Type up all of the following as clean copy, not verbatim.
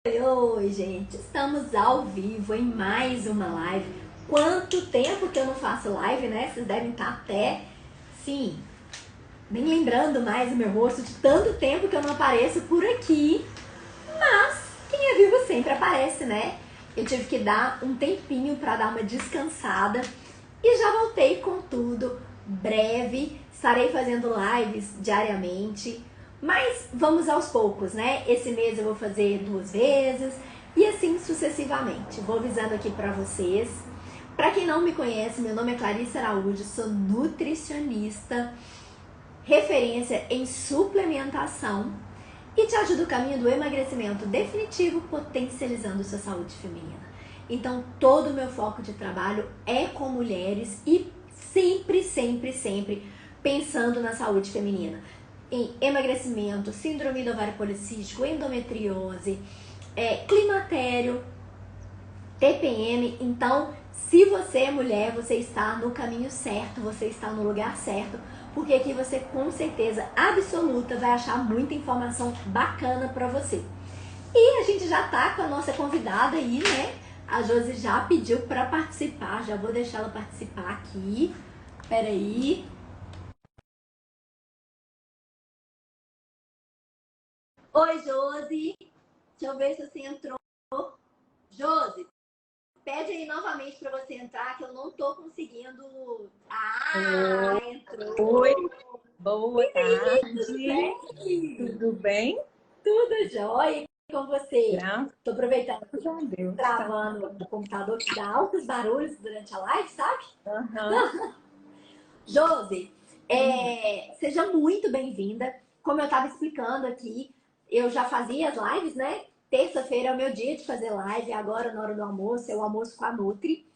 Oi, gente, estamos ao vivo em mais uma live. Quanto tempo que eu não faço live, né? Vocês devem estar até, sim, nem lembrando mais o meu rosto de tanto tempo que eu não apareço por aqui. Mas quem é vivo sempre aparece, né? Eu tive que dar um tempinho para dar uma descansada e já voltei com tudo. Breve, estarei fazendo lives diariamente. Mas vamos aos poucos, né? Esse mês eu vou fazer 2 vezes e assim sucessivamente. Vou avisando aqui para vocês. Para quem não me conhece, meu nome é Clarissa Araújo, sou nutricionista, referência em suplementação e te ajudo o caminho do emagrecimento definitivo, potencializando sua saúde feminina. Então, todo o meu foco de trabalho é com mulheres e sempre pensando na saúde feminina. Em emagrecimento, síndrome do ovário policístico, endometriose, climatério, TPM. Então, se você é mulher, você está no caminho certo, você está no lugar certo, porque aqui você com certeza absoluta vai achar muita informação bacana para você. E a gente já tá com a nossa convidada aí, né? A Josi já pediu para participar, já vou deixar ela participar aqui. Peraí. Oi, Josi. Deixa eu ver se você entrou. Josi, pede aí novamente para você entrar, que eu não tô conseguindo. Ah, entrou. Oi, boa E aí, tudo tarde. bem? Tudo bem? Tudo jóia com você? Graças Tô aproveitando que a Deus. Tá. travando o computador que dá altos barulhos durante a live, sabe? Aham. Josi, seja muito bem-vinda. Como eu estava explicando aqui, eu já fazia as lives, né? Terça-feira é o meu dia de fazer live, agora na hora do almoço, é o almoço com a Nutri.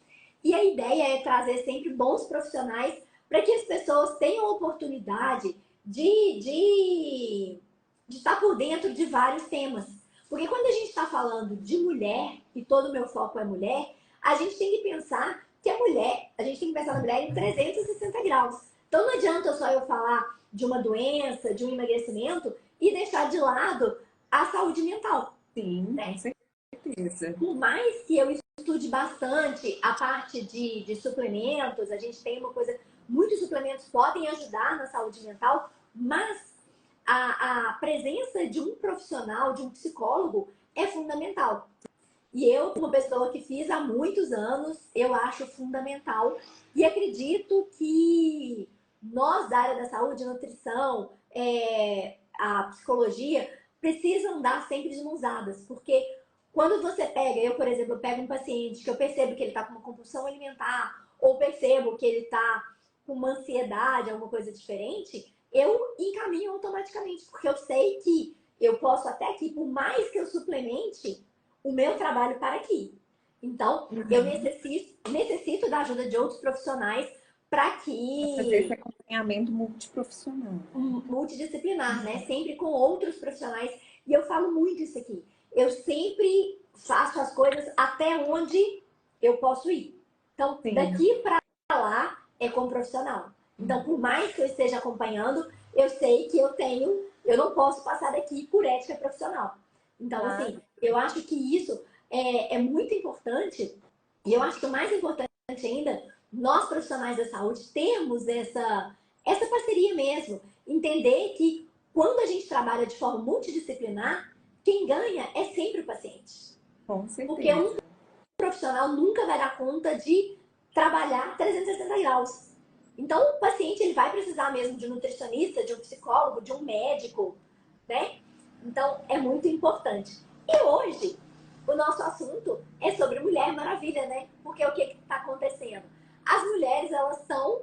E a ideia é trazer sempre bons profissionais para que as pessoas tenham oportunidade de estar por dentro de vários temas. Porque quando a gente está falando de mulher, e todo o meu foco é mulher, a gente tem que pensar que a mulher, a gente tem que pensar na mulher em 360 graus. Então não adianta só eu falar de uma doença, de um emagrecimento e deixar de lado a saúde mental. Sim, Né? com certeza. Por mais que eu estude bastante a parte de suplementos, a gente tem uma coisa, muitos suplementos podem ajudar na saúde mental, mas a presença de um profissional, de um psicólogo, é fundamental. E eu, uma pessoa que fiz há muitos anos, eu acho fundamental. E acredito que nós da área da saúde, nutrição, a psicologia, precisam andar sempre de mãos dadas. Porque quando você pega, eu, por exemplo, pego um paciente que eu percebo que ele está com uma compulsão alimentar, ou percebo que ele está com uma ansiedade, alguma coisa diferente, eu encaminho automaticamente. Porque eu sei que eu posso até que, por mais que eu suplemente, o meu trabalho para aqui. Então, eu necessito da ajuda de outros profissionais para Fazer esse que acompanhamento multiprofissional. multidisciplinar, né? Sempre com outros profissionais. E eu falo muito isso aqui. Eu sempre faço as coisas até onde eu posso ir. Então, Sim. daqui para lá é com profissional. Então, por mais que eu esteja acompanhando, eu sei que eu não posso passar daqui por ética profissional. Então, assim, eu acho que isso é muito importante. E eu acho que o mais importante ainda, nós profissionais da saúde termos essa parceria mesmo. Entender que quando a gente trabalha de forma multidisciplinar, quem ganha é sempre o paciente. Com certeza. Porque um profissional nunca vai dar conta de trabalhar 360 graus. Então, o paciente ele vai precisar mesmo de um nutricionista, de um psicólogo, de um médico, né? Então, é muito importante. E hoje, o nosso assunto é sobre Mulher Maravilha, né? Porque o que está acontecendo? As mulheres, elas estão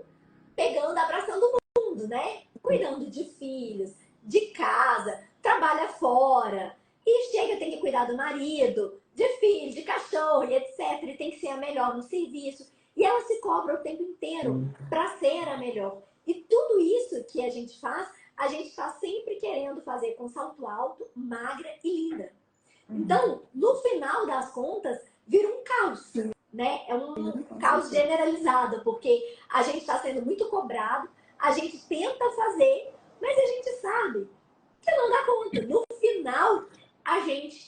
pegando, abraçando o mundo, né? Cuidando de filhos, de casa, trabalha fora. E chega, tem que cuidar do marido, de filho, de cachorro e etc. E tem que ser a melhor no serviço. E ela se cobra o tempo inteiro para ser a melhor. E tudo isso que a gente faz, a gente está sempre querendo fazer com salto alto, magra e linda. Então, no final das contas, vira um caos, né? É um caos generalizado, porque a gente está sendo muito cobrado, a gente tenta fazer, mas a gente sabe que não dá conta. No final,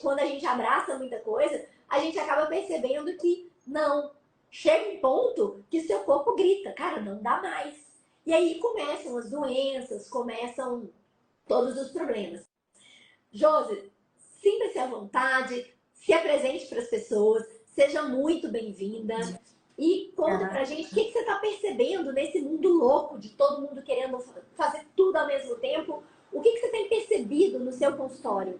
quando a gente abraça muita coisa, a gente acaba percebendo que não. Chega um ponto que seu corpo grita, cara, não dá mais. E aí começam as doenças, começam todos os problemas. Josi, sinta-se à vontade, se apresente para as pessoas, seja muito bem-vinda e conta pra gente o que você está percebendo nesse mundo louco de todo mundo querendo fazer tudo ao mesmo tempo. O que você tem percebido no seu consultório?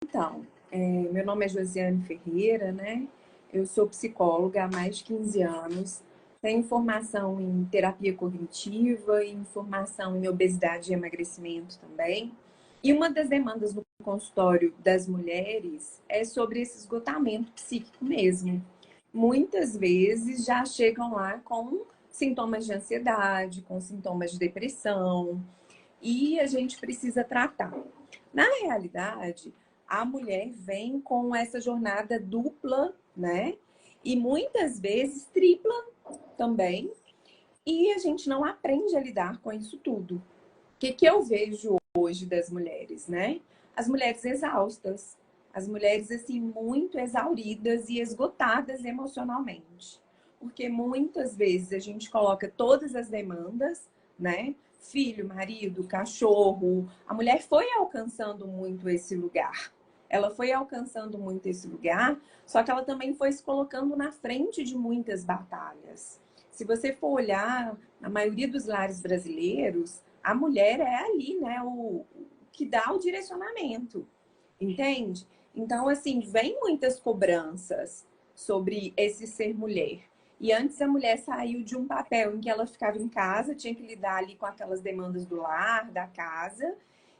Então, meu nome é Josiane Ferreira, né? Eu sou psicóloga há mais de 15 anos. Tenho formação em terapia cognitiva e formação em obesidade e emagrecimento também. E uma das demandas no consultório das mulheres é sobre esse esgotamento psíquico mesmo. Muitas vezes já chegam lá com sintomas de ansiedade, com sintomas de depressão, e a gente precisa tratar. Na realidade, a mulher vem com essa jornada dupla, né? E muitas vezes tripla também. E a gente não aprende a lidar com isso tudo. O que eu vejo hoje das mulheres, né? As mulheres exaustas, as mulheres assim muito exauridas e esgotadas emocionalmente. Porque muitas vezes a gente coloca todas as demandas, né? Filho, marido, cachorro. A mulher foi alcançando muito esse lugar. Ela foi alcançando muito esse lugar, só que ela também foi se colocando na frente de muitas batalhas. Se você for olhar, na maioria dos lares brasileiros, a mulher é ali, né, o que dá o direcionamento, entende? Então, assim, vem muitas cobranças sobre esse ser mulher. E antes a mulher saiu de um papel em que ela ficava em casa, tinha que lidar ali com aquelas demandas do lar, da casa,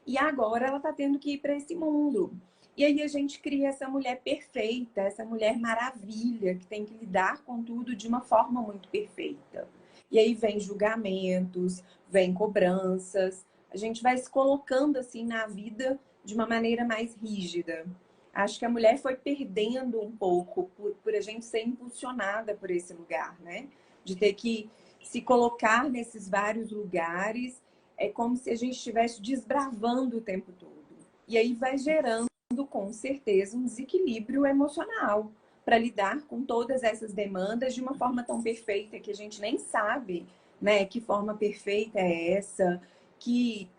e agora ela está tendo que ir para esse mundo. E aí a gente cria essa mulher perfeita, essa mulher maravilha, que tem que lidar com tudo de uma forma muito perfeita. E aí vem julgamentos, vem cobranças, a gente vai se colocando assim na vida de uma maneira mais rígida. Acho que a mulher foi perdendo um pouco por a gente ser impulsionada por esse lugar, né? De ter que se colocar nesses vários lugares, é como se a gente estivesse desbravando o tempo todo. E aí vai gerando, com certeza, um desequilíbrio emocional para lidar com todas essas demandas de uma forma tão perfeita que a gente nem sabe, né, que forma perfeita é essa,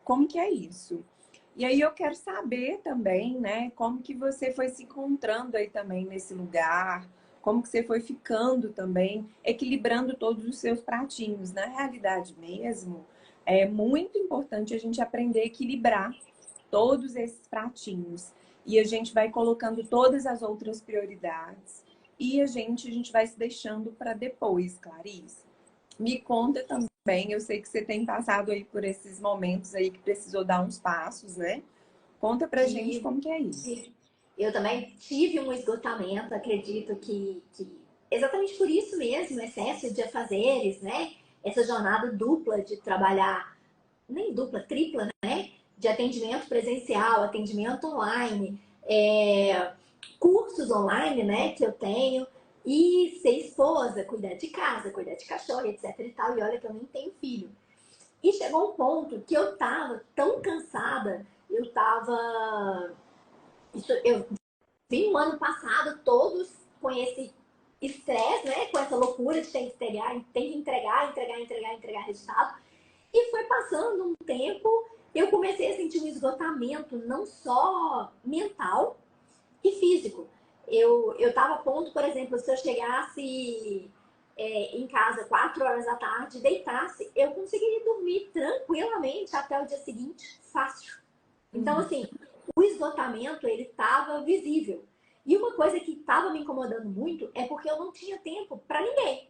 como que é isso. E aí eu quero saber também, né, como que você foi se encontrando aí também nesse lugar, como que você foi ficando também, equilibrando todos os seus pratinhos. Na realidade mesmo, é muito importante a gente aprender a equilibrar todos esses pratinhos. E a gente vai colocando todas as outras prioridades. E a gente vai se deixando para depois, Clarice. Me conta também, eu sei que você tem passado aí por esses momentos aí que precisou dar uns passos, né? Conta pra gente como que é isso. Eu também tive um esgotamento, acredito que exatamente por isso mesmo, excesso de afazeres, né? Essa jornada dupla de trabalhar, nem dupla, tripla, né? De atendimento presencial, atendimento online, cursos online, né? Que eu tenho, e ser esposa, cuidar de casa, cuidar de cachorro, etc e tal. E olha que eu nem tenho filho. E chegou um ponto que eu tava tão cansada, eu vim o ano passado todos com esse estresse, né? Com essa loucura de tem que entregar resultado. E foi passando um tempo, eu comecei a sentir um esgotamento, não só mental e físico. Eu tava a ponto, por exemplo, se eu chegasse em casa 4 horas da tarde, deitasse, eu conseguiria dormir tranquilamente até o dia seguinte, fácil. Então, assim, o esgotamento, ele estava visível. E uma coisa que estava me incomodando muito é porque eu não tinha tempo para ninguém.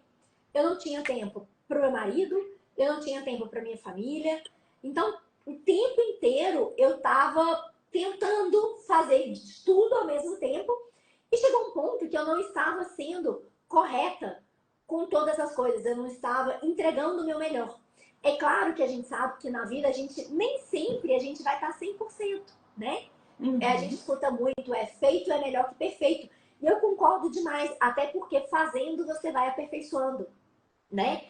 Eu não tinha tempo para o meu marido, eu não tinha tempo para minha família. Então, o tempo inteiro eu estava tentando fazer tudo ao mesmo tempo e chegou um ponto que eu não estava sendo correta com todas as coisas, eu não estava entregando o meu melhor. É claro que a gente sabe que na vida a gente nem sempre a gente vai estar 100%, né? A gente escuta muito, feito é melhor que perfeito. E eu concordo demais, até porque fazendo você vai aperfeiçoando, né?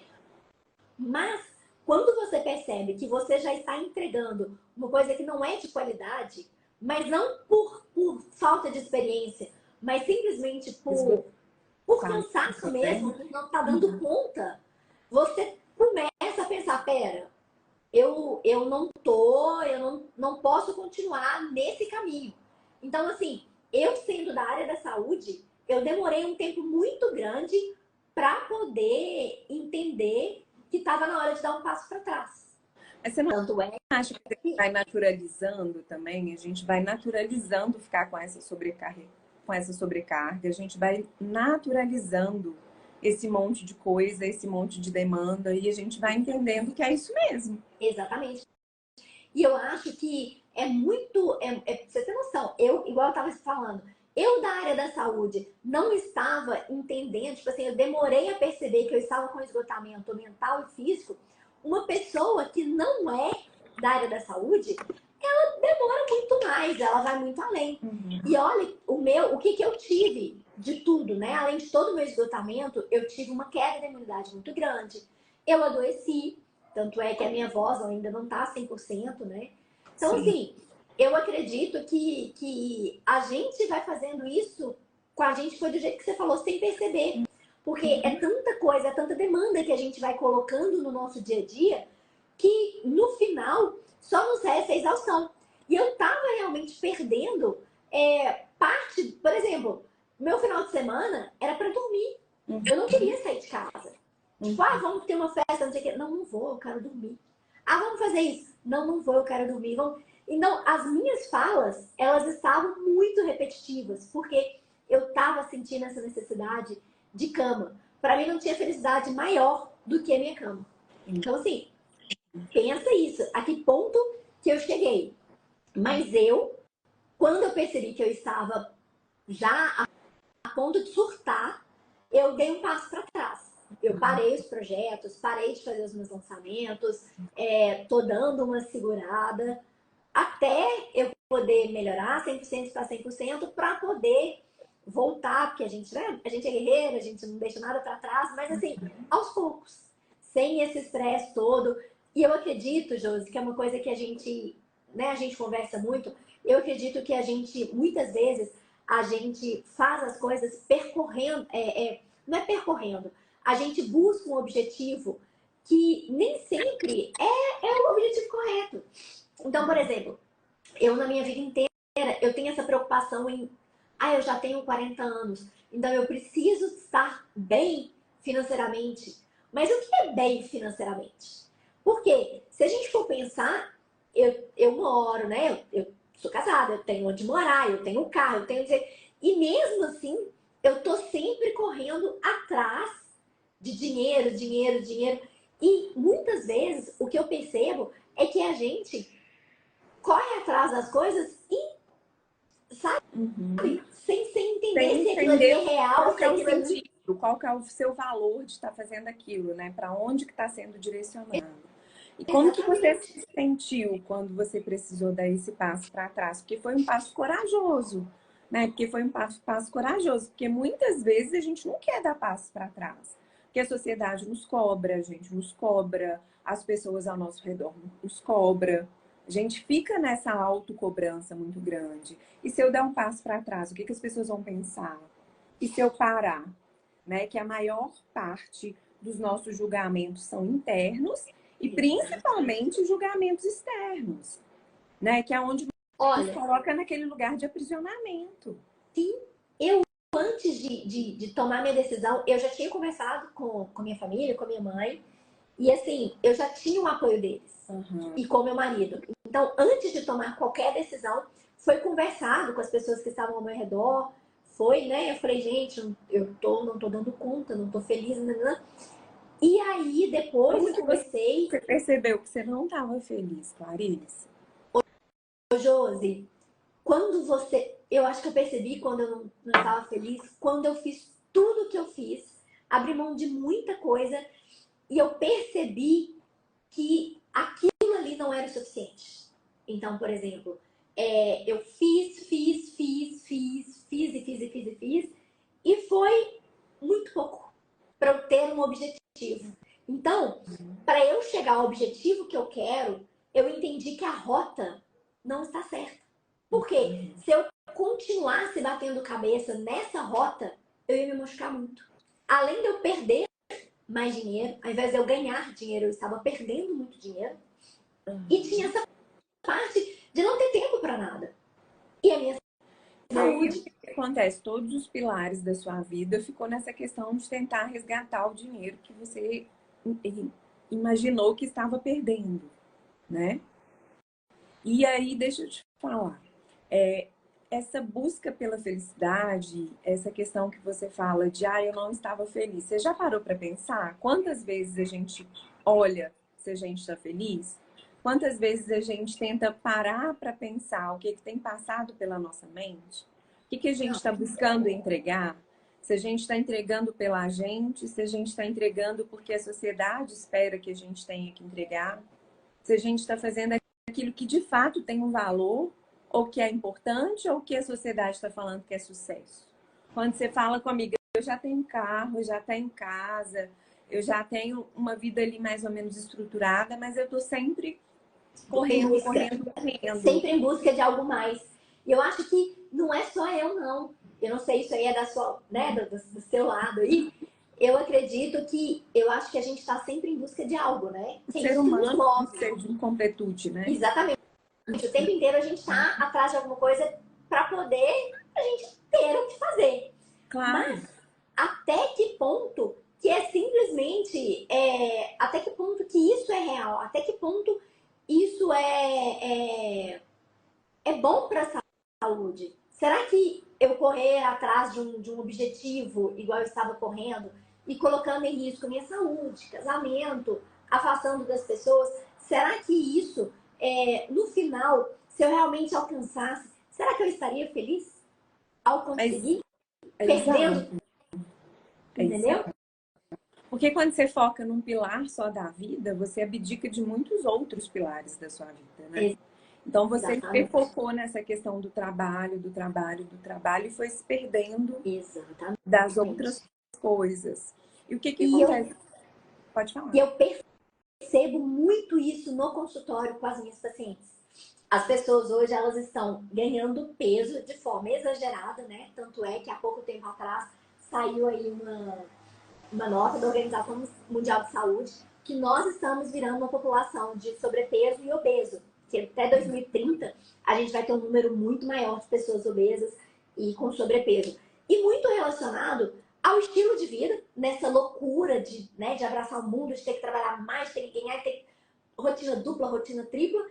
Mas quando você percebe que você já está entregando uma coisa que não é de qualidade, mas não por falta de experiência, mas simplesmente por cansaço mesmo, por não estar dando conta, você começa a pensar, pera, eu não posso continuar nesse caminho. Então, assim, eu sendo da área da saúde, eu demorei um tempo muito grande para poder entender que estava na hora de dar um passo para trás. Mas você não Tanto é acha que a gente vai naturalizando também? A gente vai naturalizando ficar com essa sobrecarga, a gente vai naturalizando esse monte de coisa, esse monte de demanda, e a gente vai entendendo que é isso mesmo. exatamente. E eu acho que é muito. Pra você ter noção, igual eu estava falando, eu da área da saúde não estava entendendo, tipo assim, eu demorei a perceber que eu estava com esgotamento mental e físico. Uma pessoa que não é da área da saúde, ela demora muito mais, ela vai muito além. E olha, o que eu tive de tudo, né? Além de todo o meu esgotamento, eu tive uma queda de imunidade muito grande. Eu adoeci, tanto é que a minha voz ainda não tá 100%, né? Então, Sim. assim, eu acredito que a gente vai fazendo isso com a gente, foi do jeito que você falou, sem perceber. Porque é tanta coisa, é tanta demanda que a gente vai colocando no nosso dia a dia, que no final só nos resta a exaustão. E eu tava realmente perdendo parte, por exemplo, meu final de semana era para dormir. Eu não queria sair de casa. Tipo, vamos ter uma festa, não sei o quê. Não, não vou, eu quero dormir. Vamos fazer isso. Não, não vou, eu quero dormir. Vamos... Então, as minhas falas, elas estavam muito repetitivas, porque eu estava sentindo essa necessidade de cama. Para mim, não tinha felicidade maior do que a minha cama. Então, assim, pensa isso. A que ponto que eu cheguei? Mas quando eu percebi que eu estava já a ponto de surtar, eu dei um passo para trás. Eu parei os projetos, parei de fazer os meus lançamentos, tô dando uma segurada até eu poder melhorar 100% para 100% para poder voltar, porque a gente, né, a gente é guerreira, a gente não deixa nada para trás, mas assim, aos poucos, sem esse estresse todo. E eu acredito, Josi, que é uma coisa que a gente conversa muito, eu acredito que a gente, muitas vezes, a gente faz as coisas percorrendo, não é percorrendo, a gente busca um objetivo que nem sempre é o objetivo correto. Então, por exemplo, eu na minha vida inteira, eu tenho essa preocupação em, eu já tenho 40 anos, então eu preciso estar bem financeiramente. Mas o que é bem financeiramente? Porque se a gente for pensar, eu moro, né? Eu sou casada, eu tenho onde morar, eu tenho um carro, eu tenho... E mesmo assim, eu tô sempre correndo atrás de dinheiro, dinheiro, dinheiro. E muitas vezes o que eu percebo é que a gente corre atrás das coisas e, sabe, sem entender Sem se aquilo ali entender é real, qual se que é o aquilo ali... sentido, qual que é o seu valor de estar fazendo aquilo, né? Para onde que está sendo direcionado. E como que você Exatamente. se sentiu quando você precisou dar esse passo para trás? Porque foi um passo corajoso, né? Porque foi um passo corajoso, porque muitas vezes a gente não quer dar passo para trás. Porque a sociedade nos cobra, a gente nos cobra, as pessoas ao nosso redor nos cobra. A gente fica nessa autocobrança muito grande. E se eu der um passo para trás, o que as pessoas vão pensar? E se eu parar? Né? Que a maior parte dos nossos julgamentos são internos e principalmente julgamentos externos, né? Que é onde nos Olha, coloca naquele lugar de aprisionamento. sim, eu antes de tomar minha decisão, eu já tinha conversado com minha família, com minha mãe, e assim, eu já tinha o apoio deles e com meu marido. Então, antes de tomar qualquer decisão, foi conversado com as pessoas que estavam ao meu redor, foi, né? Eu falei, gente, não tô dando conta, não tô feliz, né? E aí, depois Como eu que comecei, você percebeu que você não estava feliz, Clarice? Josi, quando você. Eu acho que eu percebi quando eu não estava feliz, quando eu fiz tudo o que eu fiz, abri mão de muita coisa e eu percebi que aquilo ali não era o suficiente. Então, por exemplo, eu fiz e foi muito pouco para eu ter um objetivo. Então, para eu chegar ao objetivo que eu quero, eu entendi que a rota não está certa. Por Porque se eu continuasse batendo cabeça nessa rota, eu ia me machucar muito. Além de eu perder mais dinheiro, ao invés de eu ganhar dinheiro, eu estava perdendo muito dinheiro. E tinha essa parte de não ter tempo para nada. E a minha saúde. O que acontece? Todos os pilares da sua vida ficou nessa questão de tentar resgatar o dinheiro que você imaginou que estava perdendo, né? E aí, deixa eu te falar, essa busca pela felicidade, essa questão que você fala de, eu não estava feliz, você já parou para pensar quantas vezes a gente olha se a gente está feliz? Quantas vezes a gente tenta parar para pensar o que tem passado pela nossa mente? O que a gente está buscando entregar? Se a gente está entregando pela gente, se a gente está entregando porque a sociedade espera que a gente tenha que entregar, se a gente está fazendo aquilo que de fato tem um valor, ou que é importante, ou que a sociedade está falando que é sucesso. Quando você fala comigo, eu já tenho carro, eu já tenho casa, eu já tenho uma vida ali mais ou menos estruturada, mas eu estou sempre correndo. Sempre em busca de algo mais. E eu acho que não é só eu, não. Eu não sei, isso aí é da sua, né, do seu lado aí. Eu acredito que, eu acho que a gente está sempre em busca de algo, né? O ser humano é um ser de incompletude, né? Exatamente. O tempo inteiro a gente está atrás de alguma coisa para poder a gente ter o que fazer. Claro. Mas até que ponto que é simplesmente, até que ponto que isso é real, até que ponto isso é bom para a saúde? Será que eu correr atrás de um objetivo, igual eu estava correndo, e colocando em risco minha saúde, casamento, afastando das pessoas, será que isso, no final, se eu realmente alcançasse, será que eu estaria feliz ao conseguir? Perdendo, entendeu? Porque quando você foca num pilar só da vida, você abdica de muitos outros pilares da sua vida, né? Então você focou nessa questão do trabalho e foi se perdendo das outras coisas. E o que acontece? Pode falar. E eu percebo muito isso no consultório com as minhas pacientes. As pessoas hoje, elas estão ganhando peso de forma exagerada, né? Tanto é que há pouco tempo atrás saiu aí uma nota da Organização Mundial de Saúde que nós estamos virando uma população de sobrepeso e obeso. Que até 2030 a gente vai ter um número muito maior de pessoas obesas e com sobrepeso. E muito relacionado ao estilo de vida, nessa loucura de abraçar o mundo, de ter que trabalhar mais, ter que ganhar, ter rotina dupla, rotina tripla.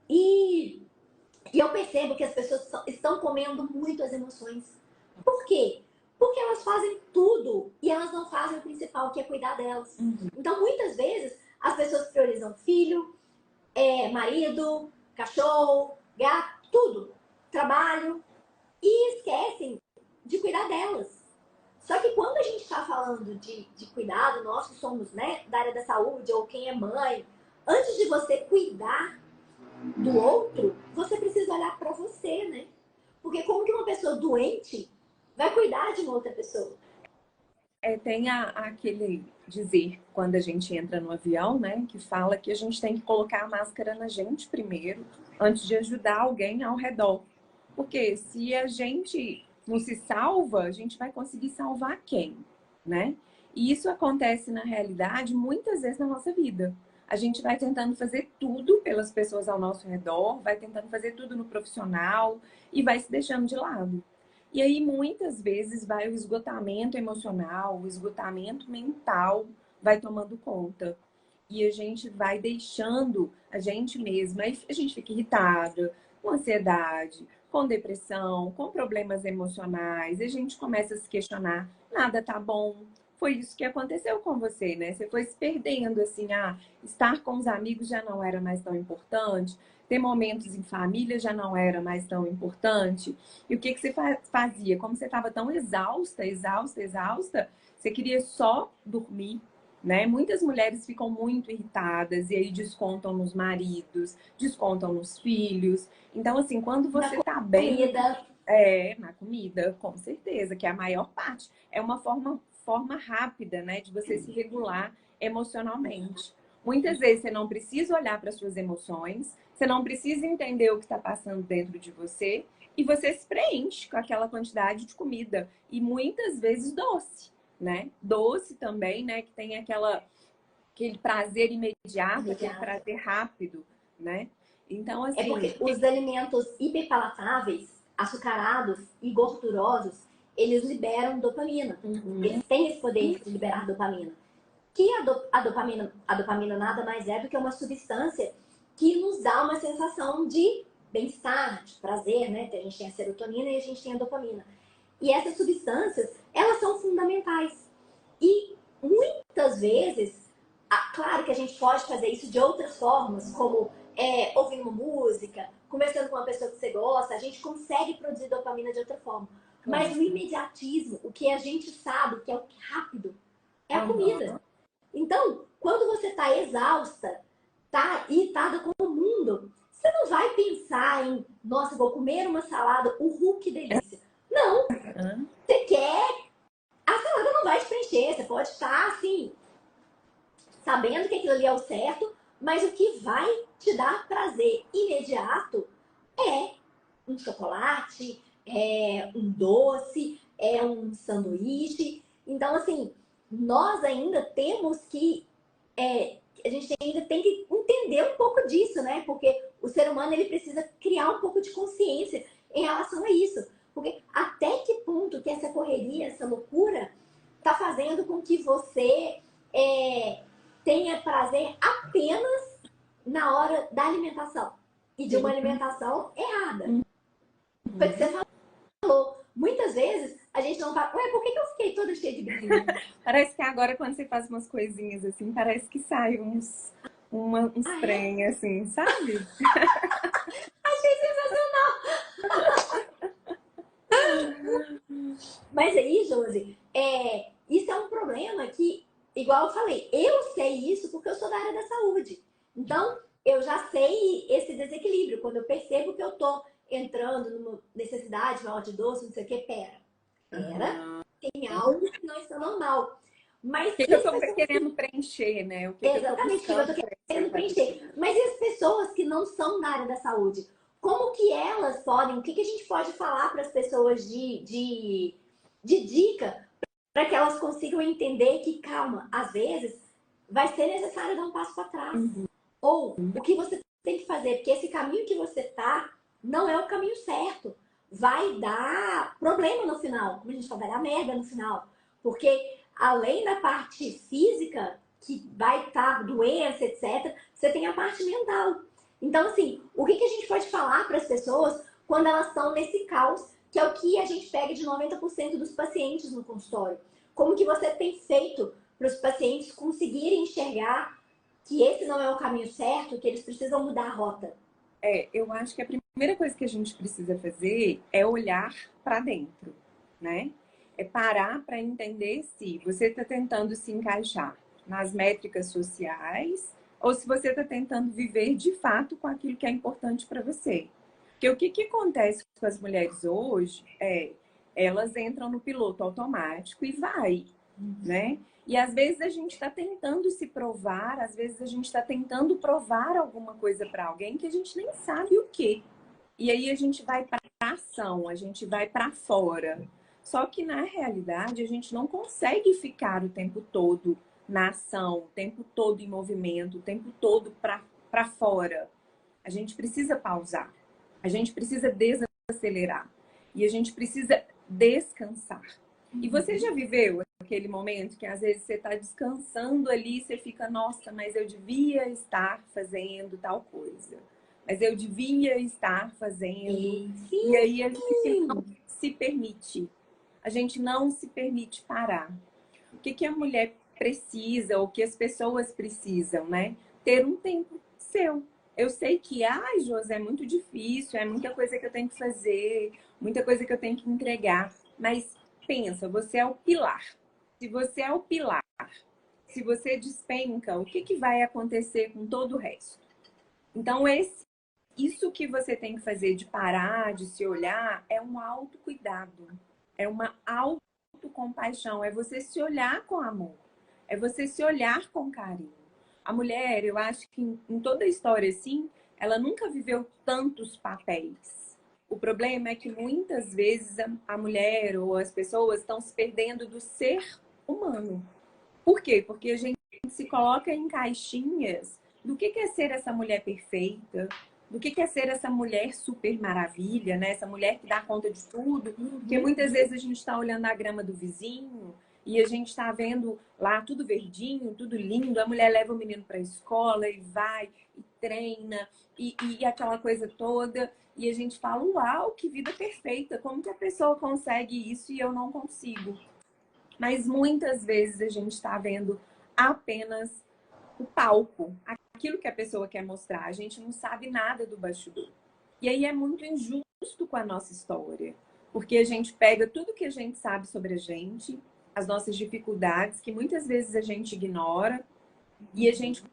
E eu percebo que as pessoas estão comendo muito as emoções. Por quê? Porque elas fazem tudo e elas não fazem o principal, que é cuidar delas. Então, muitas vezes, as pessoas priorizam filho, marido, cachorro, gato, tudo. Trabalho. E esquecem de cuidar delas. Só que quando a gente está falando de cuidado, nós que somos, né, da área da saúde, ou quem é mãe, antes de você cuidar do outro, você precisa olhar para você, né? Porque como que uma pessoa doente vai cuidar de uma outra pessoa? Tem aquele dizer, quando a gente entra no avião, né, que fala que a gente tem que colocar a máscara na gente primeiro, antes de ajudar alguém ao redor. Porque se a gente não se salva, a gente vai conseguir salvar quem, né? E isso acontece na realidade muitas vezes na nossa vida. A gente vai tentando fazer tudo pelas pessoas ao nosso redor, vai tentando fazer tudo no profissional e vai se deixando de lado. E aí, muitas vezes, vai o esgotamento emocional, o esgotamento mental vai tomando conta. E a gente vai deixando a gente mesma, aí a gente fica irritada, com ansiedade, com depressão, com problemas emocionais, e a gente começa a se questionar, nada tá bom. Foi isso que aconteceu com você, né? Você foi se perdendo, assim, estar com os amigos já não era mais tão importante, ter momentos em família já não era mais tão importante. E o que você fazia? Como você estava tão exausta, você queria só dormir, né? Muitas mulheres ficam muito irritadas e aí descontam nos maridos, descontam nos filhos. Então, assim, quando você está bem... na comida, com certeza, que é a maior parte. É uma forma rápida, né, de você se regular emocionalmente. Muitas vezes você não precisa olhar para suas emoções, você não precisa entender o que está passando dentro de você e você se preenche com aquela quantidade de comida e muitas vezes doce, né? Doce também, né? Que tem aquele prazer imediato, aquele prazer rápido, né? Então, É assim, porque os alimentos hiperpalatáveis, açucarados e gordurosos, eles liberam dopamina. Eles têm esse poder de liberar dopamina. Que a dopamina nada mais é do que uma substância que nos dá uma sensação de bem-estar, de prazer, né? A gente tem a serotonina e a gente tem a dopamina. E essas substâncias, elas são fundamentais. E muitas vezes, claro que a gente pode fazer isso de outras formas, como ouvindo música, conversando com uma pessoa que você gosta, a gente consegue produzir dopamina de outra forma. Mas o imediatismo, o que a gente sabe que é o rápido, é a comida. Então, quando você está exausta, tá irritada com o mundo, você não vai pensar em, nossa, vou comer uma salada, que delícia. Não, você quer, a salada não vai te preencher, você pode estar assim, sabendo que aquilo ali é o certo, mas o que vai te dar prazer imediato é um chocolate, é um doce, é um sanduíche. Então, assim, nós ainda temos que. A gente ainda tem que entender um pouco disso, né? Porque o ser humano ele precisa criar um pouco de consciência em relação a isso. Porque até que ponto que essa correria, essa loucura, está fazendo com que você tenha prazer apenas na hora da alimentação e de uma alimentação errada. Foi o que você falou. Muitas vezes a gente não fala, ué, por que eu fiquei toda cheia de brilho? Parece que agora quando você faz umas coisinhas assim, parece que sai uns trem assim, sabe? Achei sensacional! Mas aí, Josi, isso é um problema que, igual eu falei, eu sei isso porque eu sou da área da saúde. Então, eu já sei esse desequilíbrio. Quando eu percebo que eu tô entrando numa necessidade maior de doce, não sei o que, pera, tem algo que não está normal. Mas o que eu tô querendo preencher, né? O que exatamente, o que eu tô querendo preencher. Mas e as pessoas que não são da área da saúde? Como que elas podem, o que a gente pode falar para as pessoas de dica para que elas consigam entender que, calma, às vezes vai ser necessário dar um passo para trás. Ou o que você tem que fazer, porque esse caminho que você tá não é o caminho certo. Vai dar problema no final. Como a gente fala, vai dar merda no final. Porque além da parte física, que vai estar doença, etc., você tem a parte mental. Então, assim, o que a gente pode falar para as pessoas quando elas estão nesse caos, que é o que a gente pega de 90% dos pacientes no consultório? Como que você tem feito para os pacientes conseguirem enxergar que esse não é o caminho certo, que eles precisam mudar a rota? Eu acho que a primeira coisa que a gente precisa fazer é olhar para dentro, né? É parar para entender se você está tentando se encaixar nas métricas sociais ou se você está tentando viver de fato com aquilo que é importante para você. Porque o que acontece com as mulheres hoje elas entram no piloto automático e vai, né? E às vezes a gente está tentando se provar, às vezes a gente está tentando provar alguma coisa para alguém que a gente nem sabe o quê. E aí a gente vai para ação, a gente vai para fora. Só que na realidade a gente não consegue ficar o tempo todo na ação, o tempo todo em movimento, o tempo todo para fora. A gente precisa pausar, a gente precisa desacelerar e a gente precisa descansar. E você já viveu aquele momento que às vezes você está descansando ali e você fica, nossa, mas eu devia estar fazendo tal coisa. Mas eu devia estar fazendo. Sim. E aí a gente não se permite. A gente não se permite parar. O que a mulher precisa, ou o que as pessoas precisam, né? Ter um tempo seu. Eu sei que, ai, José, é muito difícil, é muita coisa que eu tenho que fazer, muita coisa que eu tenho que entregar. Mas pensa, você é o pilar. Se você é o pilar, se você despenca, o que vai acontecer com todo o resto? Então, isso que você tem que fazer de parar, de se olhar, é um autocuidado. É uma autocompaixão. É você se olhar com amor. É você se olhar com carinho. A mulher, eu acho que em toda a história, assim, ela nunca viveu tantos papéis. O problema é que muitas vezes a mulher ou as pessoas estão se perdendo do ser humano. Por quê? Porque a gente se coloca em caixinhas do que é ser essa mulher perfeita, do que é ser essa mulher super maravilha, né? Essa mulher que dá conta de tudo. Porque muitas vezes a gente está olhando a grama do vizinho e a gente está vendo lá tudo verdinho, tudo lindo. A mulher leva o menino para a escola e vai e treina e aquela coisa toda. E a gente fala, uau, que vida perfeita! Como que a pessoa consegue isso e eu não consigo? Mas muitas vezes a gente está vendo apenas o palco, aquilo que a pessoa quer mostrar. A gente não sabe nada do bastidor. E aí é muito injusto com a nossa história, porque a gente pega tudo que a gente sabe sobre a gente, as nossas dificuldades, que muitas vezes a gente ignora, e a gente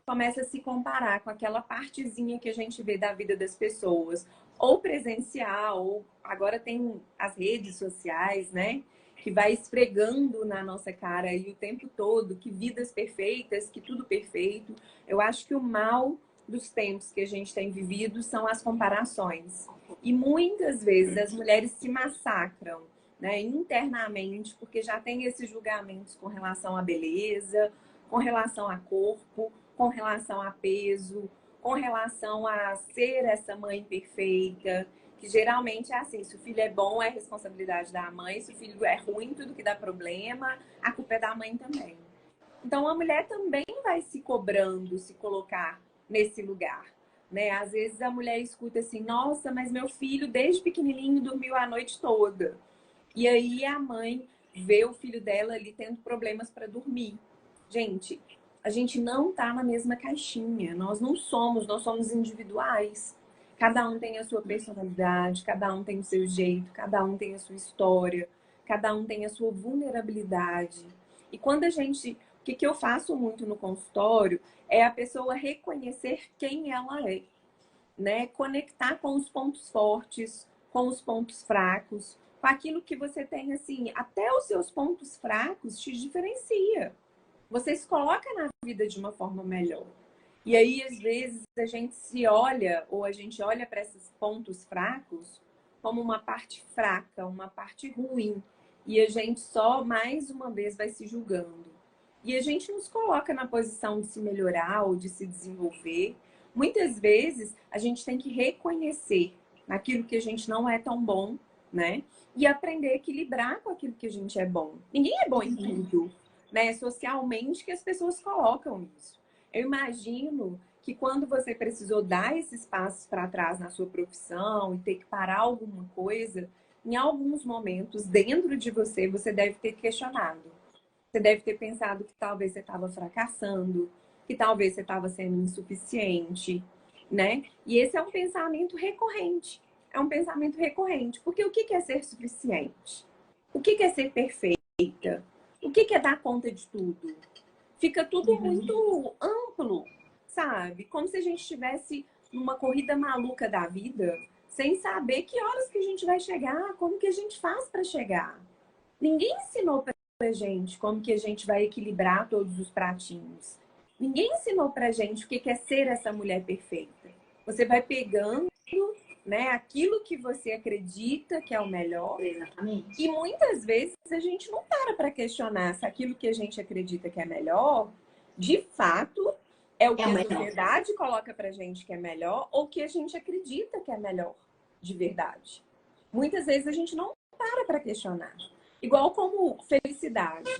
começa a se comparar com aquela partezinha que a gente vê da vida das pessoas, ou presencial, ou agora tem as redes sociais, né? Que vai esfregando na nossa cara aí o tempo todo, que vidas perfeitas, que tudo perfeito. Eu acho que o mal dos tempos que a gente tem vivido são as comparações. E muitas vezes as mulheres se massacram, né, internamente, porque já tem esses julgamentos com relação à beleza, com relação a corpo, com relação a peso, com relação a ser essa mãe perfeita, que geralmente é assim, se o filho é bom, é responsabilidade da mãe, se o filho é ruim, tudo que dá problema, a culpa é da mãe também. Então a mulher também vai se cobrando, se colocar nesse lugar, né? Às vezes a mulher escuta assim, nossa, mas meu filho desde pequenininho dormiu a noite toda. E aí a mãe vê o filho dela ali tendo problemas para dormir. Gente, a gente não tá na mesma caixinha. Nós não somos, nós somos individuais. Cada um tem a sua personalidade, cada um tem o seu jeito, cada um tem a sua história, cada um tem a sua vulnerabilidade. E quando a gente, o que eu faço muito no consultório é a pessoa reconhecer quem ela é, né? Conectar com os pontos fortes, com os pontos fracos, com aquilo que você tem assim, até os seus pontos fracos te diferencia. Você se coloca na vida de uma forma melhor. E aí, às vezes, a gente se olha, ou a gente olha para esses pontos fracos como uma parte fraca, uma parte ruim. E a gente só, mais uma vez, vai se julgando. E a gente nos coloca na posição de se melhorar ou de se desenvolver. Muitas vezes, a gente tem que reconhecer naquilo que a gente não é tão bom, né? E aprender a equilibrar com aquilo que a gente é bom. Ninguém é bom em tudo, né? Socialmente que as pessoas colocam isso. Eu imagino que quando você precisou dar esses passos para trás na sua profissão e ter que parar alguma coisa, em alguns momentos dentro de você, você deve ter questionado. Você deve ter pensado que talvez você estava fracassando, que talvez você estava sendo insuficiente, né? E esse é um pensamento recorrente. É um pensamento recorrente. Porque o que é ser suficiente? O que é ser perfeita? O que é dar conta de tudo? Fica tudo muito amplo, sabe? Como se a gente estivesse numa corrida maluca da vida, sem saber que horas que a gente vai chegar, como que a gente faz para chegar. Ninguém ensinou pra gente como que a gente vai equilibrar todos os pratinhos. Ninguém ensinou pra gente o que é ser essa mulher perfeita. Você vai pegando, né, aquilo que você acredita que é o melhor. Exatamente. E muitas vezes a gente não para questionar se aquilo que a gente acredita que é melhor, de fato, é o É que o a melhor. sociedade coloca pra gente que é melhor ou que a gente acredita que é melhor de verdade. Muitas vezes a gente não para questionar. Igual como felicidade.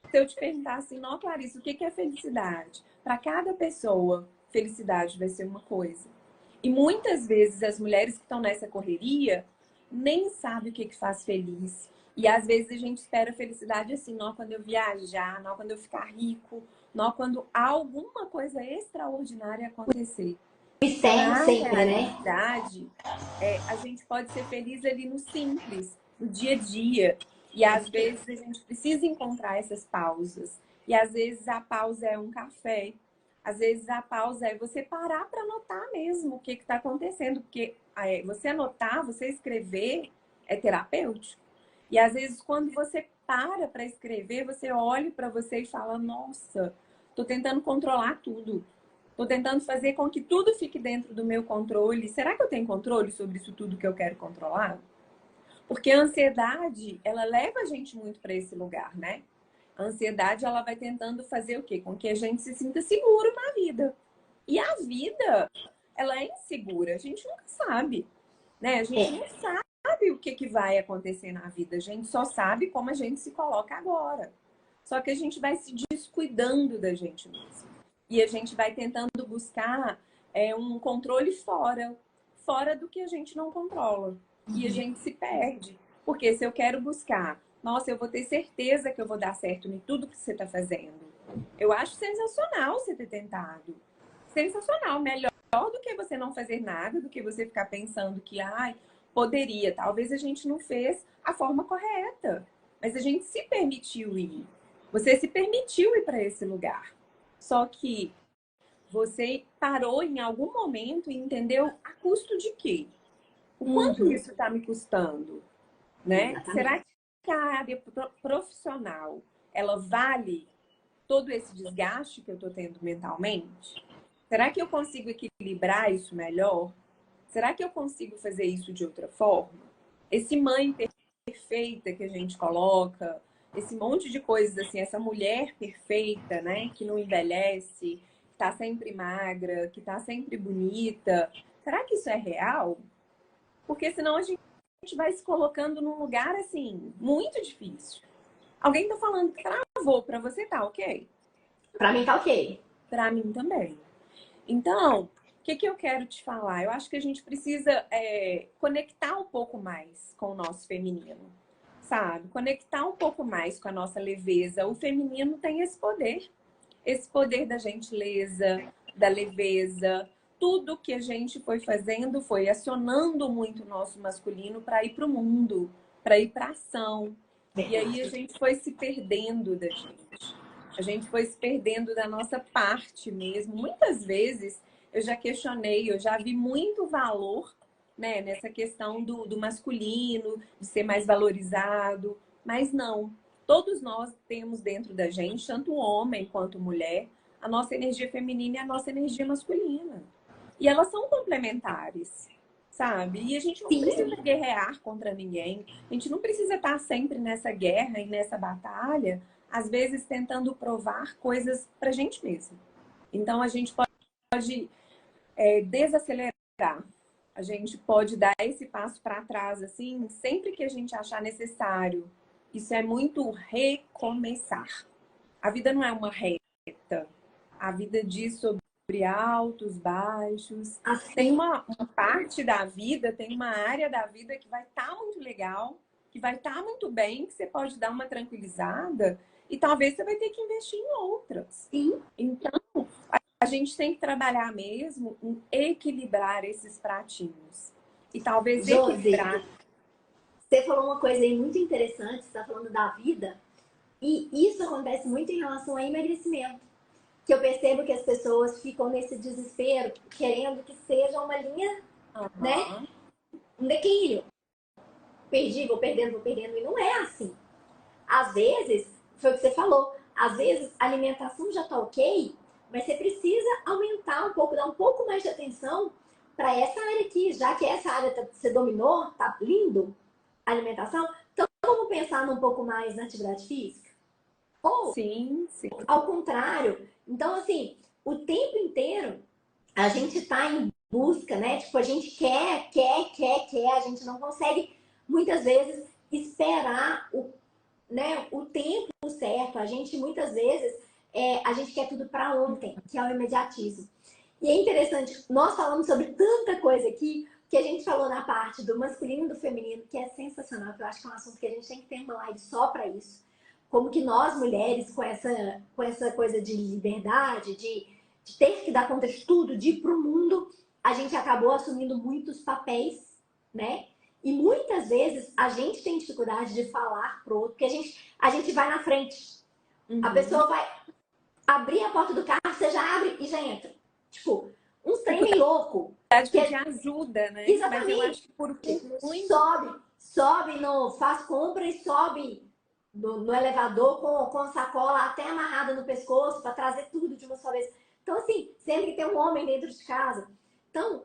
Se eu te perguntar assim, não, Clarice, o que é felicidade? Para cada pessoa, felicidade vai ser uma coisa. E muitas vezes as mulheres que estão nessa correria nem sabem o que faz feliz. E às vezes a gente espera felicidade assim, não quando eu viajar, não quando eu ficar rico, não quando alguma coisa extraordinária acontecer. E Na sempre, né? realidade, a gente pode ser feliz ali no simples, no dia a dia. E às vezes a gente precisa encontrar essas pausas. E às vezes a pausa é um café. Às vezes a pausa é você parar para anotar mesmo o que está acontecendo. Porque você anotar, você escrever é terapêutico. E às vezes quando você para escrever, você olha para você e fala, nossa, Tô tentando controlar tudo. Tô tentando fazer com que tudo fique dentro do meu controle. Será que eu tenho controle sobre isso tudo que eu quero controlar? Porque a ansiedade, ela leva a gente muito para esse lugar, né? A ansiedade, ela vai tentando fazer o quê? Com que a gente se sinta seguro na vida. E a vida, ela é insegura. A gente nunca sabe, né? A gente não É, sabe o que que vai acontecer na vida. A gente só sabe como a gente se coloca agora. Só que a gente vai se descuidando da gente mesmo. E a gente vai tentando buscar um controle fora do que a gente não controla. E a gente se perde. Porque se eu quero buscar, nossa, eu vou ter certeza que eu vou dar certo em tudo que você está fazendo. Eu acho sensacional você ter tentado. Sensacional, melhor do que você não fazer nada, do que você ficar pensando que, ai, poderia. Talvez a gente não fez a forma correta, mas a gente se permitiu ir. Você se permitiu ir para esse lugar. Só que você parou em algum momento e entendeu a custo de quê? O quanto uhum, isso está me custando, né? exatamente. Será que a área profissional, ela vale todo esse desgaste que eu estou tendo mentalmente? Será que eu consigo equilibrar isso melhor? Será que eu consigo fazer isso de outra forma? Esse mãe perfeita que a gente coloca, esse monte de coisas assim, essa mulher perfeita, né, que não envelhece, que tá sempre magra, que tá sempre bonita. Será que isso é real? Porque senão a gente vai se colocando num lugar assim, muito difícil. Alguém tá falando que travou pra você, tá ok? Pra mim tá ok. Pra mim também. Então, o que que eu quero te falar? Eu acho que a gente precisa conectar um pouco mais com o nosso feminino, sabe? Conectar um pouco mais com a nossa leveza. O feminino tem esse poder da gentileza, da leveza. Tudo que a gente foi fazendo foi acionando muito o nosso masculino para ir para o mundo, para ir para ação. E aí a Verdade. gente foi se perdendo da gente. A gente foi se perdendo da nossa parte mesmo. Muitas vezes eu já questionei, eu já vi muito valor, né, nessa questão do masculino, de ser mais valorizado, mas não. Todos nós temos dentro da gente, tanto homem quanto mulher, a nossa energia feminina e a nossa energia masculina. E elas são complementares, sabe? E a gente não Sim, precisa guerrear contra ninguém. A gente não precisa estar sempre nessa guerra e nessa batalha, às vezes tentando provar coisas pra gente mesmo. Então a gente pode desacelerar. A gente pode dar esse passo para trás, assim, sempre que a gente achar necessário. Isso é muito recomeçar. A vida não é uma reta. A vida diz sobre altos, baixos. Tem assim, uma parte da vida, tem uma área da vida que vai estar muito legal, que vai estar muito bem, que você pode dar uma tranquilizada e talvez você vai ter que investir em outras. sim. Então, a gente tem que trabalhar mesmo em equilibrar esses pratinhos. E talvez Josi, equilibrar. você falou uma coisa aí muito interessante, você está falando da vida, e isso acontece muito em relação a emagrecimento. Que eu percebo que as pessoas ficam nesse desespero, querendo que seja uma linha, né? Uhum. Um declínio. Perdi, vou perdendo, e não é assim. Às vezes, foi o que você falou, às vezes a alimentação já tá ok, mas você precisa aumentar um pouco, dar um pouco mais de atenção para essa área aqui, já que essa área você dominou, tá lindo a alimentação, então vamos pensar um pouco mais na atividade física? Ou, Sim, sim. ao contrário, então assim, o tempo inteiro a gente tá em busca, né? Tipo, a gente quer, a gente não consegue muitas vezes esperar o tempo certo. A gente muitas vezes a gente quer tudo para ontem, que é o imediatismo. E é interessante, nós falamos sobre tanta coisa aqui que a gente falou na parte do masculino e do feminino, que é sensacional, que eu acho que é um assunto que a gente tem que ter uma live só para isso. Como que nós, mulheres, com essa coisa de liberdade, de ter que dar conta de tudo, de ir pro mundo, a gente acabou assumindo muitos papéis, né? E muitas vezes a gente tem dificuldade de falar pro outro, porque a gente vai na frente. A Uhum. pessoa vai abrir a porta do carro, você já abre e já entra. Tipo, uns trem meio Dificuldade louco. de Que pedir é ajuda, né? Mas eu acho exatamente que por muito. sobe, sobe, no, faz compra e sobe. no elevador com sacola até amarrada no pescoço para trazer tudo de uma só vez. Então, assim, sempre que tem um homem dentro de casa. Então,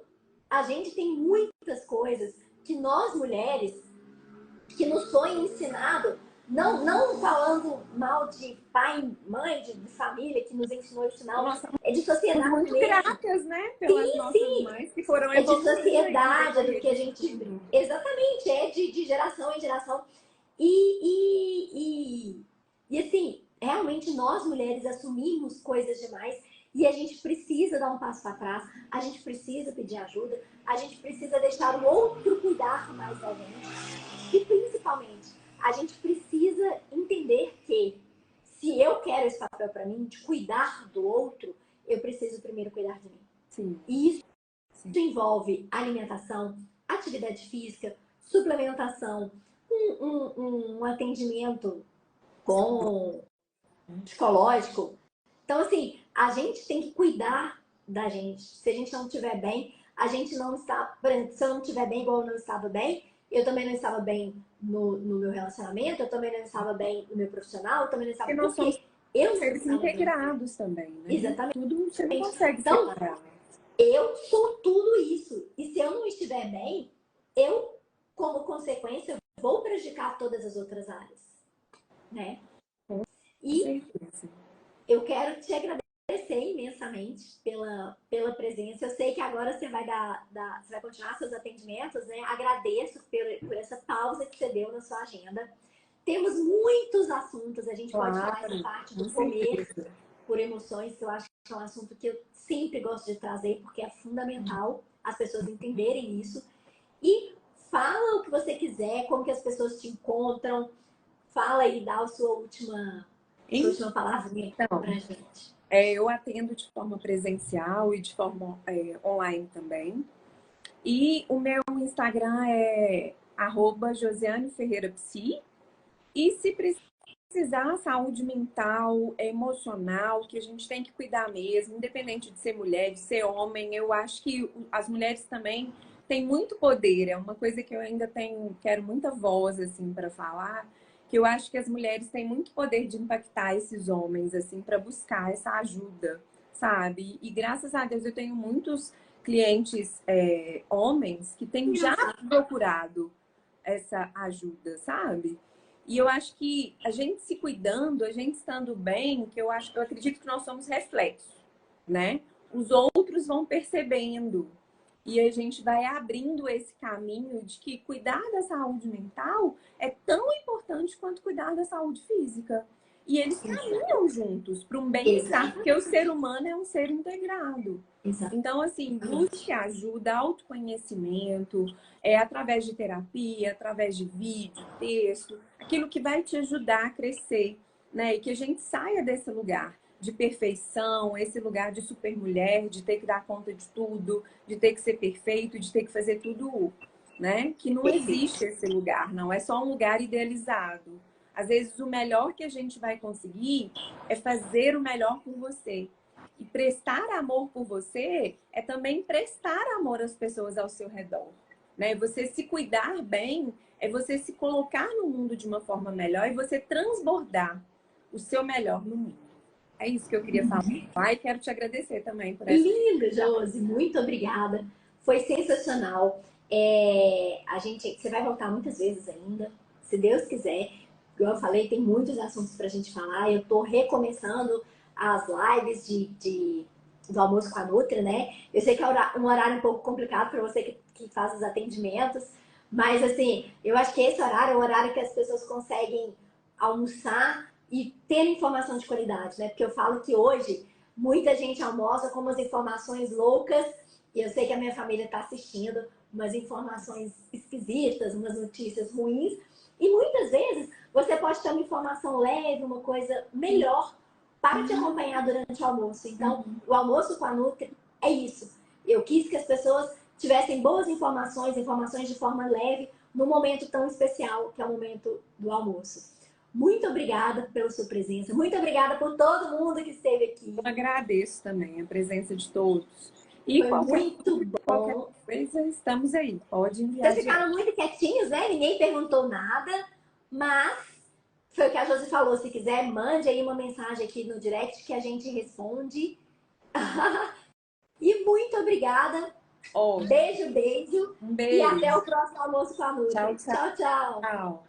a gente tem muitas coisas que nós mulheres, que nos foi ensinado, não falando mal de pai e mãe, de família que nos ensinou isso, não. Nossa, É de somos sociedade muito mesmo. gratas, né? Pelas Sim, nossas sim. mães que foram É de evoluindo aí no sociedade, é do decorrer que a disso gente. tudo. Exatamente, é de geração em geração. E assim, realmente nós mulheres assumimos coisas demais e a gente precisa dar um passo para trás, a gente precisa pedir ajuda, a gente precisa deixar o outro cuidar mais da gente. E principalmente, a gente precisa entender que se eu quero esse papel para mim, de cuidar do outro, eu preciso primeiro cuidar de mim. Sim, E isso sim. envolve alimentação, atividade física, suplementação, um atendimento com psicológico. Então, assim, a gente tem que cuidar da gente. Se a gente não estiver bem, a gente não está. Por exemplo, se eu não estiver bem igual eu não estava bem, eu também não estava bem no meu relacionamento, eu também não estava bem no meu profissional, eu também não estava. Porque nós somos Porque eu não seres estava bem. integrados também, né? Exatamente. Tudo você não consegue Então, separar. eu sou tudo isso. E se eu não estiver bem, eu, como consequência, vou prejudicar todas as outras áreas, né? Com E certeza. eu quero te agradecer imensamente pela presença. Eu sei que agora você vai você vai continuar seus atendimentos, né? Agradeço por essa pausa que você deu na sua agenda. Temos muitos assuntos, a gente pode falar essa Claro, parte com do comer certeza. por emoções, que eu acho que é um assunto que eu sempre gosto de trazer, porque é fundamental as pessoas entenderem isso. E fala o que você quiser, como que as pessoas te encontram. Fala aí, dá a sua última palavrinha Então, pra gente. eu atendo de forma presencial e de forma online também. E o meu Instagram é @josianeferreirapsi. E se precisar, saúde mental, emocional, que a gente tem que cuidar mesmo, independente de ser mulher, de ser homem, eu acho que as mulheres também têm muito poder. É uma coisa que eu ainda quero muita voz assim para falar, que eu acho que as mulheres têm muito poder de impactar esses homens assim para buscar essa ajuda, sabe? E graças a Deus eu tenho muitos clientes homens que têm já procurado essa ajuda, sabe? E eu acho que a gente se cuidando, a gente estando bem, que eu acredito que nós somos reflexos, né? Os outros vão percebendo e a gente vai abrindo esse caminho de que cuidar da saúde mental é tão importante quanto cuidar da saúde física. E eles caminham juntos para um bem-estar, porque o ser humano é um ser integrado. Exato. Então, assim, busque ajuda, autoconhecimento, através de terapia, através de vídeo, texto, aquilo que vai te ajudar a crescer, né? E que a gente saia desse lugar de perfeição, esse lugar de supermulher, de ter que dar conta de tudo, de ter que ser perfeito, de ter que fazer tudo, né? Que não existe esse lugar, não. É só um lugar idealizado. Às vezes, o melhor que a gente vai conseguir é fazer o melhor por você. E prestar amor por você é também prestar amor às pessoas ao seu redor. Né? Você se cuidar bem é você se colocar no mundo de uma forma melhor e você transbordar o seu melhor no mundo. É isso que eu queria falar e quero te agradecer também por essa. Lindo, Josi, muito obrigada. Foi sensacional. Você vai voltar muitas vezes ainda, se Deus quiser. Como eu falei, tem muitos assuntos para a gente falar. Eu estou recomeçando as lives do almoço com a Nutri, né? Eu sei que é um horário um pouco complicado para você que faz os atendimentos, mas assim, eu acho que esse horário é o horário que as pessoas conseguem almoçar e ter informação de qualidade, né? Porque eu falo que hoje muita gente almoça com umas informações loucas, e eu sei que a minha família está assistindo, umas informações esquisitas, umas notícias ruins, e muitas vezes você pode ter uma informação leve, uma coisa melhor para te acompanhar durante o almoço. Então, o almoço com a Nutri é isso. Eu quis que as pessoas tivessem boas informações, informações de forma leve, num momento tão especial que é o momento do almoço. Muito obrigada pela sua presença. Muito obrigada por todo mundo que esteve aqui. Eu agradeço também a presença de todos. E Foi muito qualquer bom. coisa, estamos aí. Pode enviar Vocês direto. ficaram muito quietinhos, né? Ninguém perguntou nada, mas Foi o que a Josi falou. Se quiser, mande aí uma mensagem aqui no direct que a gente responde. E muito obrigada. Oh, Beijo, beijo. um E até beijo. o próximo almoço com a Tchau, Nutri. tchau. Tchau, tchau. Tchau.